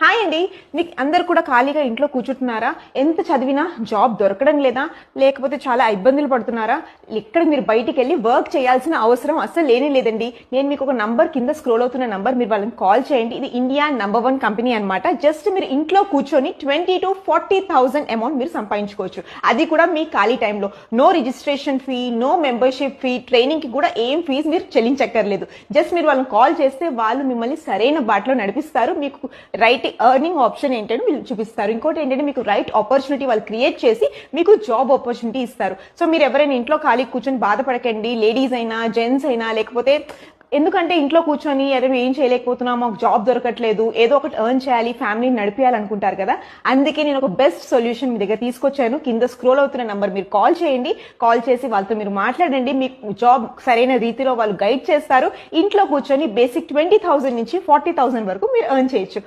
Hi అండి. మీకు అందరు కూడా ఖాళీగా ఇంట్లో కూర్చుంటున్నారా? ఎంత చదివినా జాబ్ దొరకడం లేదా? లేకపోతే చాలా ఇబ్బందులు పడుతున్నారా? ఇక్కడ మీరు బయటికెళ్ళి వర్క్ చేయాల్సిన అవసరం అస్సలు లేనే లేదండి. నేను మీకు ఒక నంబర్ కింద స్క్రోల్ అవుతున్న నంబర్, మీరు వాళ్ళని కాల్ చేయండి. ఇది ఇండియా నంబర్ 1 కంపెనీ అనమాట. జస్ట్ మీరు ఇంట్లో కూర్చొని 20,000 to 40,000 అమౌంట్ మీరు సంపాదించుకోవచ్చు. అది కూడా మీ ఖాళీ టైంలో. No registration fee, no membership fee, training కి కూడా ఏం ఫీజు మీరు చెల్లించక్కర్లేదు. జస్ట్ మీరు వాళ్ళని కాల్ చేస్తే వాళ్ళు మిమ్మల్ని సరైన బాటలో నడిపిస్తారు. మీకు రైట్ ఎర్నింగ్ ఆప్షన్ ఏంటంటే వీళ్ళు చూపిస్తారు. ఇంకోటి ఏంటంటే మీకు రైట్ ఆపర్చునిటీ వాళ్ళు క్రియేట్ చేసి మీకు జాబ్ ఆపర్చునిటీ ఇస్తారు. సో మీరు ఎవరైనా ఇంట్లో ఖాళీ కూర్చొని బాధపడకండి. లేడీస్ అయినా, జెంట్స్ అయినా, లేకపోతే ఎందుకంటే ఇంట్లో కూర్చొని అదే ఏం చేయలేకపోతున్నాం, మాకు జాబ్ దొరకట్లేదు, ఏదో ఒకటి ఎర్న్ చేయాలి, ఫ్యామిలీని నడిపేయాలనుకుంటారు కదా. అందుకే నేను ఒక బెస్ట్ సొల్యూషన్ మీ దగ్గర తీసుకొచ్చాను. కింద స్క్రోల్ అవుతున్న నంబర్ మీరు కాల్ చేయండి. కాల్ చేసి వాళ్ళతో మీరు మాట్లాడండి. మీకు జాబ్ సరైన రీతిలో వాళ్ళు గైడ్ చేస్తారు. ఇంట్లో కూర్చొని బేసిక్ 20,000 నుంచి 40,000 వరకు మీరు ఎర్న్ చేయొచ్చు.